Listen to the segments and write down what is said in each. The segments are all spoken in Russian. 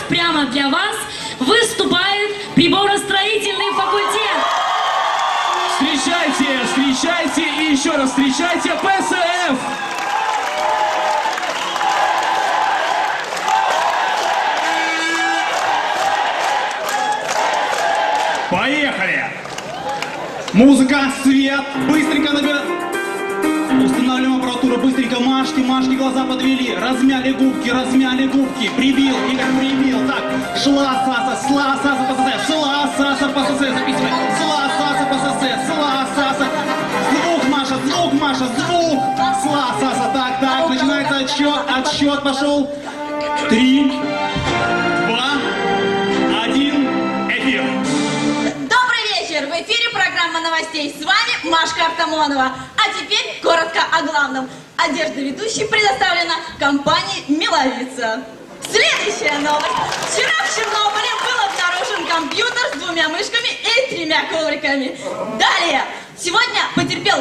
прямо для вас выступает приборостроительный факультет. Встречайте, встречайте и еще раз встречайте ПСФ! Поехали! Музыка, свет, быстренько устанавливаем аппаратуру, быстренько Машки глаза подвели, размяли губки, прибил, Игорь прибил, так, шла Саса по СС, записывай, шла Саса по СС, звук, Маша, звук, шла Саса, так, начинается отсчет пошел, 3, 2, 1, эфир. В эфире программа новостей. С вами Машка Артамонова. А теперь коротко о главном. Одежда ведущей предоставлена компанией «Милавица». Следующая новость. Вчера в Чернобыле был обнаружен компьютер с 2 мышками и 3 ковриками. Далее. Сегодня потерпел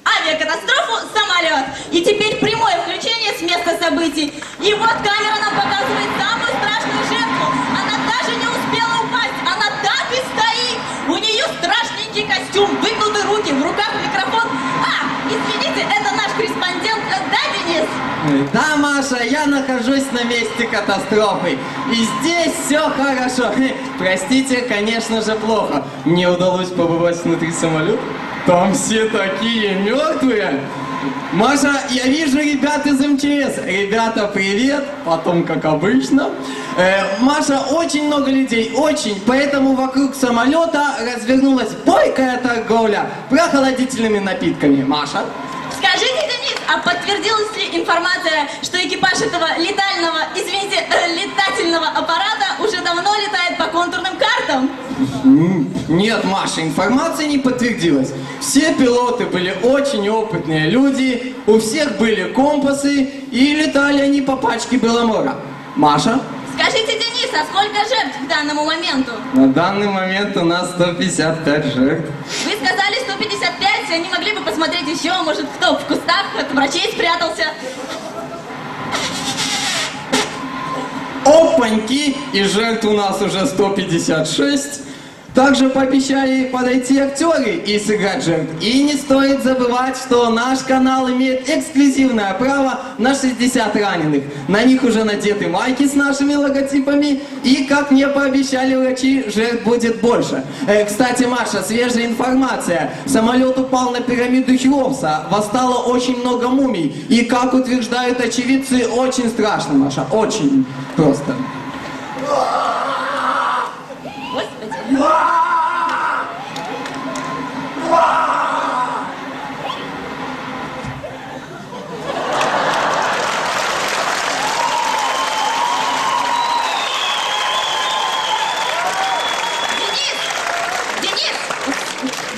авиакатастрофу самолет. И теперь прямое включение с места событий. И вот камера нам показывает самую страшную жертву. Она даже не успела упасть. Она так и стоит. У нее страшненький костюм, выгнуты руки, в руках микрофон. Извините, это наш корреспондент, да, Денис? Да, Маша, я нахожусь на месте катастрофы. И здесь все хорошо. Простите, конечно же, плохо. Мне удалось побывать внутри самолета. Там все такие мертвые. Маша, я вижу ребят из МЧС. Ребята, привет. Потом, как обычно. Маша, очень много людей, очень. Поэтому вокруг самолета развернулась бойкая торговля прохладительными напитками. Маша? Скажите, Денис, а подтвердилась ли информация, что экипаж этого летательного аппарата уже давно летает по контурным картам? Нет, Маша, информация не подтвердилась. Все пилоты были очень опытные люди, у всех были компасы, и летали они по пачке Беломора. Маша? Скажите, Денис, а сколько жертв к данному моменту? На данный момент у нас 155 жертв. Вы сказали 155, не могли бы посмотреть еще, может, кто в кустах от врачей спрятался? Опаньки! И жертв у нас уже 156. Также пообещали подойти актеры и сыграть жертв. И не стоит забывать, что наш канал имеет эксклюзивное право на 60 раненых. На них уже надеты майки с нашими логотипами. И, как мне пообещали врачи, жертв будет больше. Кстати, Маша, свежая информация. Самолет упал на пирамиду Хеопса. Восстало очень много мумий. И, как утверждают очевидцы, очень страшно, Маша. Очень просто.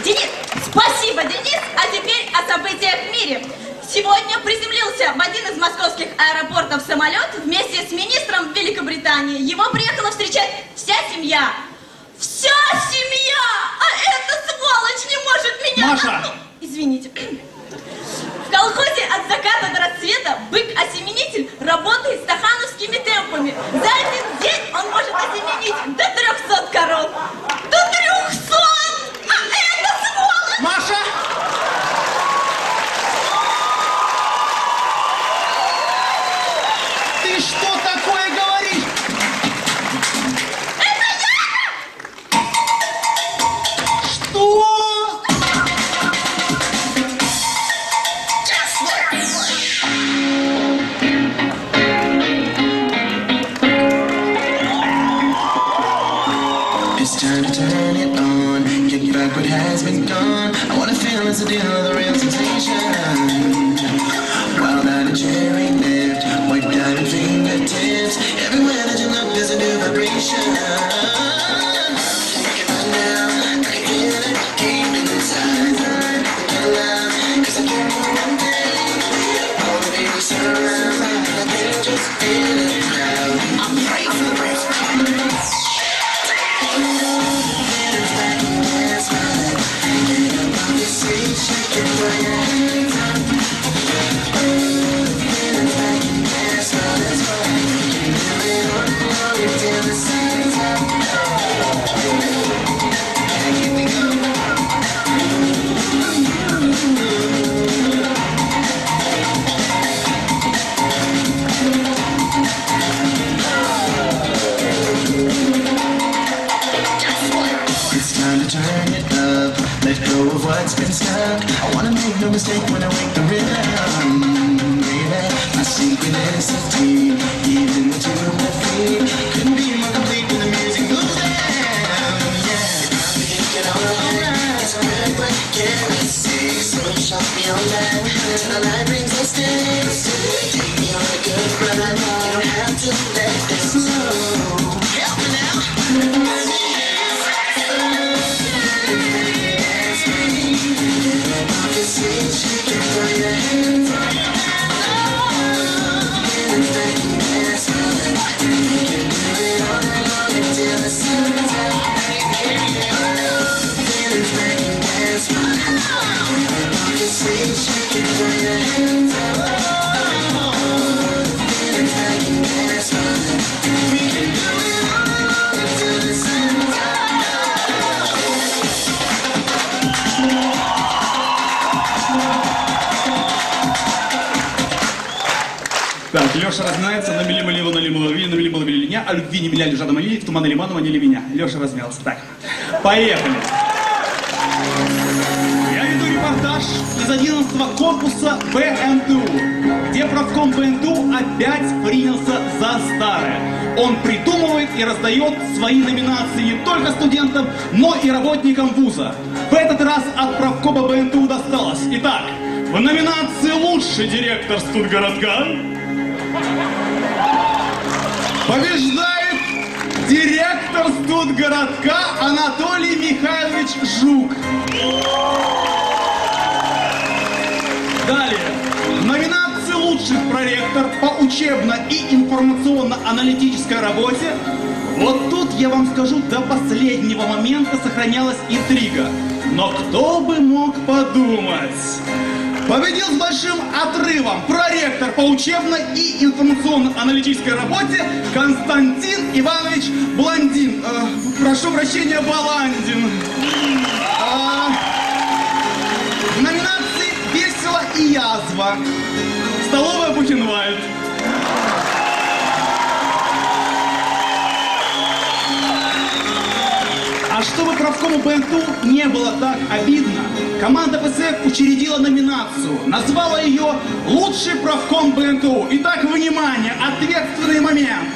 Денис! Спасибо, Денис! А теперь о событиях в мире. Сегодня приземлился в один из московских аэропортов самолет вместе с министром Великобритании. Его приехала встречать вся семья. Вся семья! А эта сволочь не может меня... Маша! Извините. В колхозе от заката до рассвета бык-осеменитель работает стахановскими темпами. За один день он может осеменить до 300 коров. До 300! А это сволочь! Маша! Ты что такое говоришь? Это я! Что? It's time to turn it on, get back what has been gone. I wanna feel it's a deal, the real sensation. Wild out and cherry lipped, white diamond fingertips. Everywhere that you look, there's a new vibration. Come on now, I can hear it deep inside. Get loud, 'cause I can't move one day. All the people surround, I can just feel it now. I'm ready for the race. Shake it, throw your hands up. to let it slow. Help me now. Pockets sweet, shake it, throw your hands up. Feelings making gas on. We can do it all night long until the sun's up. Feelings making gas on. Pockets sweet, shake it, throw your hands up. Feelings making gas on. We can do it all night long until the sun's up. Так, Леша разминается, на мили малила, на мили меня, а любви не меня, лежа на малине, в туманы лиману манили меня. Леша размялся. Так, поехали. Я веду репортаж из 11-го корпуса БНТУ, где правком БНТУ опять принялся за старое. Он придумывает и раздает свои номинации не только студентам, но и работникам вуза. В этот раз от правкома БНТУ досталось. Итак, в номинации «Лучший директор студгородка» побеждает директор студгородка Анатолий Михайлович Жук. Далее, в номинации «Лучший проректор» по учебно- и информационно-аналитической работе, вот тут я вам скажу, до последнего момента сохранялась интрига. Но кто бы мог подумать? Победил с большим отрывом проректор по учебной и информационно-аналитической работе Константин Иванович Блондин. Прошу прощения, Баландин. В номинации «Весело и язва» столовая Бухенвальд. А чтобы правкому БНТУ не было так обидно, команда ПСФ учредила номинацию, назвала ее «Лучший правком БНТУ». Итак, внимание, ответственный момент.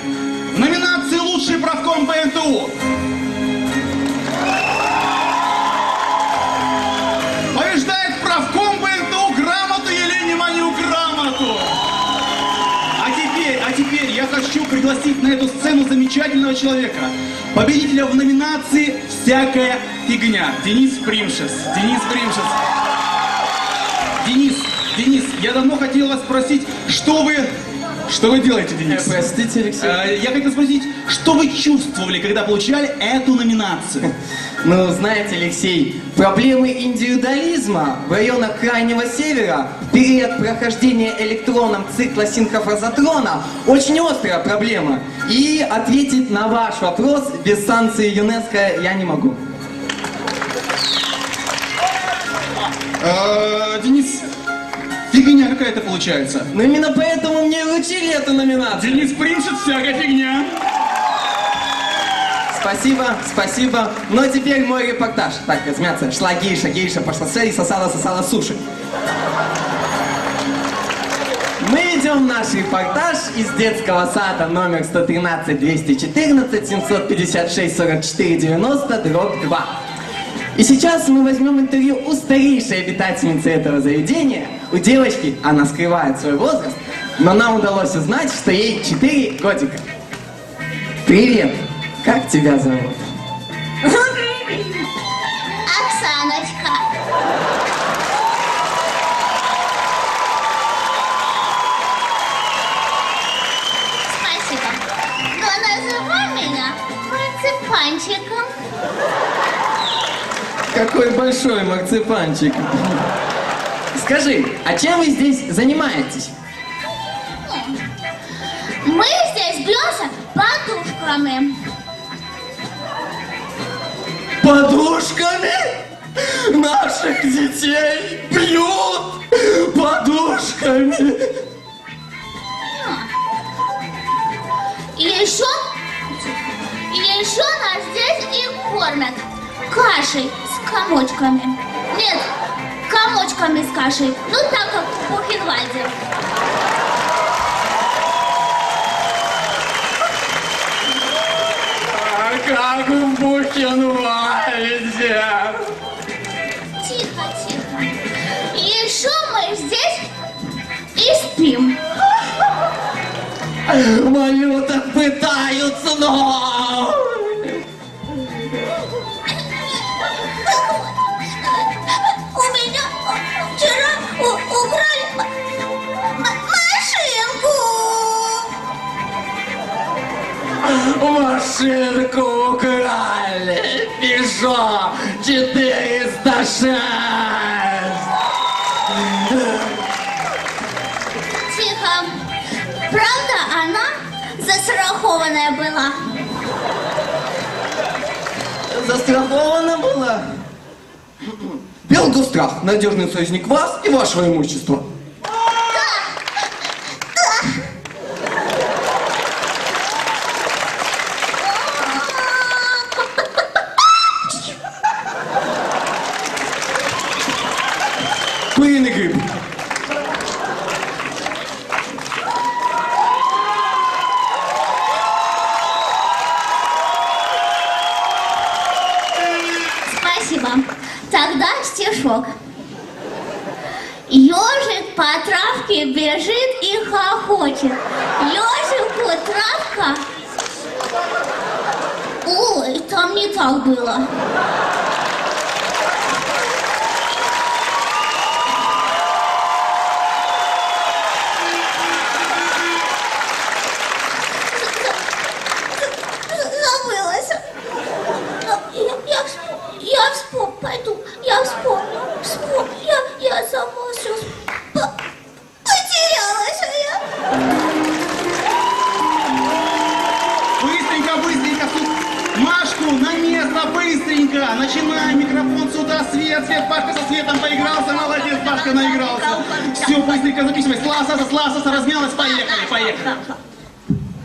В номинации «Лучший правком БНТУ» побеждает правком БНТУ грамоту Елене Маню грамоту. А теперь я хочу пригласить на эту сцену замечательного человека, победителя в номинации «Всякая фигня». Денис Примшес. Денис, я давно хотел вас спросить, что вы делаете, Денис? Простите, Алексей. Я хотел спросить, что вы чувствовали, когда получали эту номинацию? Ну, знаете, Алексей, проблемы индивидуализма в районах Крайнего Севера в период прохождения электроном цикла синхрофазотрона очень острая проблема. И ответить на ваш вопрос без санкции ЮНЕСКО я не могу. Денис, фигня какая-то получается. Но именно поэтому мне и вручили эту номинацию. Денис Примшес, всякая фигня. Спасибо. Но теперь мой репортаж. Так, размяться. Шла гейша по шоссе и сосала суши. Мы ведем наш репортаж из детского сада номер 113-214-756-44-90-2. И сейчас мы возьмем интервью у старейшей обитательницы этого заведения. У девочки, она скрывает свой возраст, но нам удалось узнать, что ей 4 годика. Привет! Как тебя зовут? Оксаночка. Спасибо. Но называй меня марципанчиком. Какой большой марципанчик. Скажи, а чем вы здесь занимаетесь? Мы здесь бьемся подушками. Подушками? Наших детей бьют подушками. И еще нас здесь и кормят кашей с комочками. Нет, комочками с кашей. Ну так, как в Бухенвальде. Как в Бухенвальде. Тихо. Еще мы здесь и спим. Малюток пытаются, но... У меня вчера украли машинку. Машинку украли. Пежо 406. Тихо. Правда, она застрахованная была? Застрахована была? Белгострах, надежный союзник вас и вашего имущества. Куриный гриб. Спасибо. Тогда стишок. Ежик по травке бежит и хохочет. Ежику травка. Ой, там не так было. Забылась. Я вспомню, пойду. Я вспомню. Я сама все потерялась. Быстренько, Машку на место, быстренько. Начинаем, микрофон сюда, свет, Пашка со светом поигрался, молодец, Пашка наигрался. Все, быстренько записывай, сласа, размялась, поехали.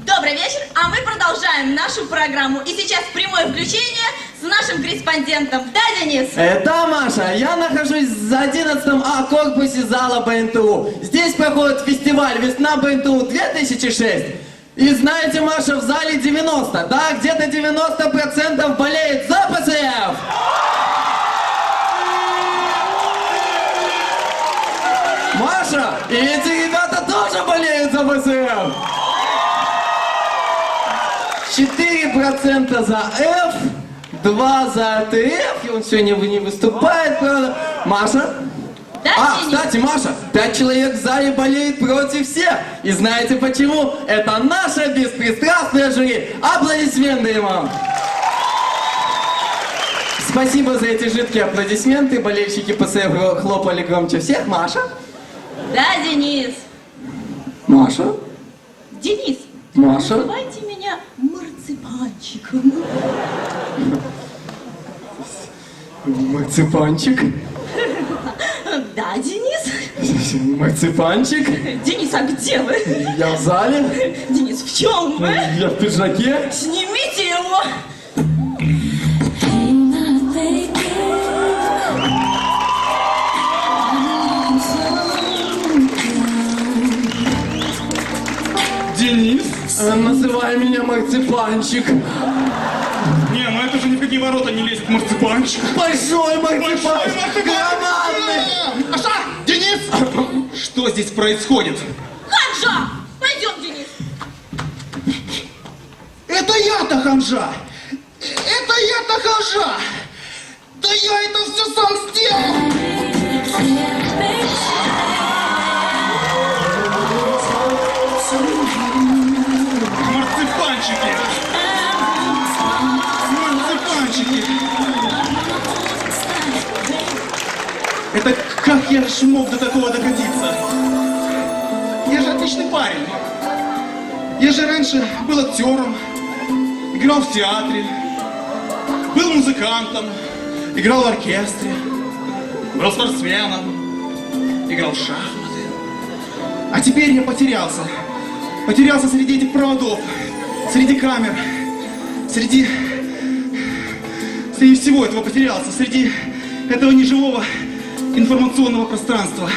Добрый вечер, а мы продолжаем нашу программу. И сейчас прямое включение с нашим корреспондентом. Да, Денис? Да, Маша, я нахожусь в 11А корпусе зала БНТУ. Здесь проходит фестиваль «Весна БНТУ 2006». И знаете, Маша, в зале 90, да, где-то 90% болеет за ПСФ. Маша, и эти ребята тоже болеют за ПСФ. 4% за F, 2 за ТФ, и он сегодня не выступает, правда. Маша? Да, Денис? Кстати, Маша, 5 человек в зале болеют против всех. И знаете почему? Это наше беспристрастное жюри. Аплодисменты вам! Спасибо за эти жидкие аплодисменты. Болельщики ПСФ хлопали громче всех. Маша? Да, Денис? Маша? Денис, Маша? называйте меня марципанчиком. Марципанчик? Да, Денис? Марципанчик? Денис, а где вы? Я в зале. Денис, в чем вы? Я в пиджаке. Снимите его! Денис? Называй меня Марципанчик. Не, ну это же ни в какие ворота не лезет, марципанчик. Большой Марципанчик. Громадный. Аша! Денис! Что здесь происходит? Ханжа! Пойдем, Денис! Это я-то ханжа! Это я-то ханжа! Да я это все сам сделал! Марципанчики! Марципанчики! Это как я ж мог до такого докатиться? Я же отличный парень. Я же раньше был актером, играл в театре, был музыкантом, играл в оркестре, был спортсменом, играл в шахматы. А теперь я потерялся. Потерялся среди этих проводов, среди камер, среди всего этого потерялся, среди этого неживого информационного пространства.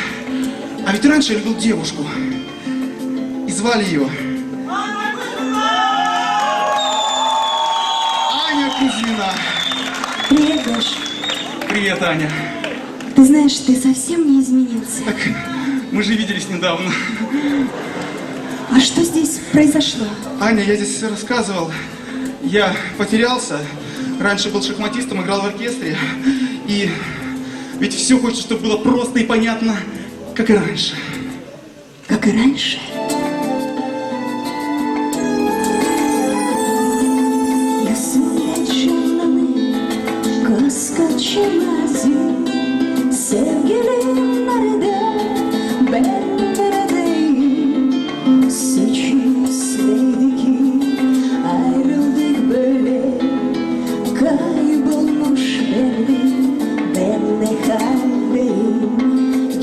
А ведь раньше я любил девушку. И звали ее Аня Кузьмина. Привет, Гош. Привет, Аня. Ты знаешь, ты совсем не изменился. Так, мы же виделись недавно. А что здесь произошло? Аня, я здесь рассказывал. Я потерялся. Раньше был шахматистом, играл в оркестре. И ведь все хочется, чтобы было просто и понятно, как и раньше. Как и раньше. Gözümde canlanır koskoca mazi. Sevgilim nerede, ben neredeyim? Suçumuz neydi ki ayrıldık böyle? Kaybolmuş benim, ben ne haldeyim?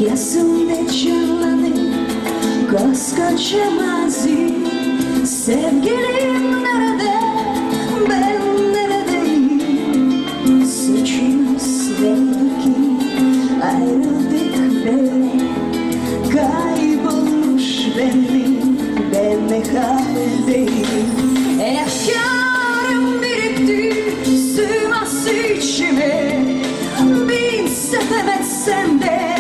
Gözümde canlanır koskoca mazi. Sevgilim nerede, ben neredeyim? Suçumuz neydi ki ayrıldık böyle? Kaybolmuş benim, ben ne haldeyim? Efkarım birikti, sığması içime. Bin sefer etsem de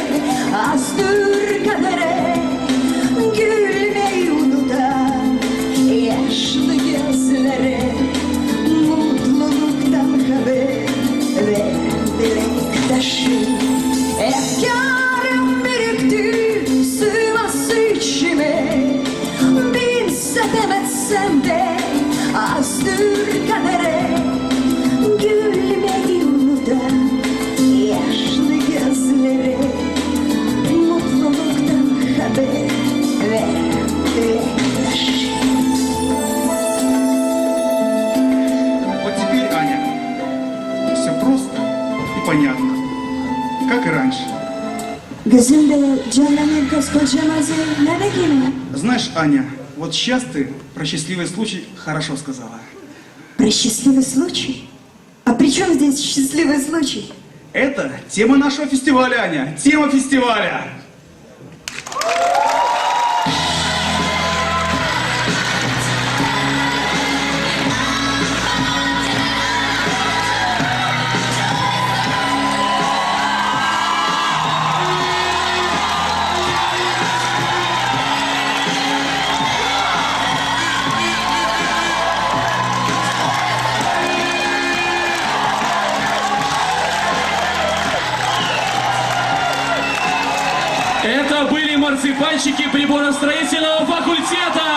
azdır kadere. Gülmeyi unutan yaşlı gözlere mutluluktan haber ver dilek taşı. Efkarım birikti, sığması içime. Bin sefer etsem de azdır kadere. Gülmeyi unutan yaşlı gözlere mutluluktan haber ver dilek taşı. Вот теперь, Аня, все просто и понятно, как и раньше. Gözümde canlanır koskoca mazi. Nerede yine? Знаешь, Аня, вот сейчас ты про счастливый случай хорошо сказала. Про счастливый случай? А при чем здесь счастливый случай? Это тема нашего фестиваля, Аня, тема фестиваля. Это были марципанщики приборостроительного факультета.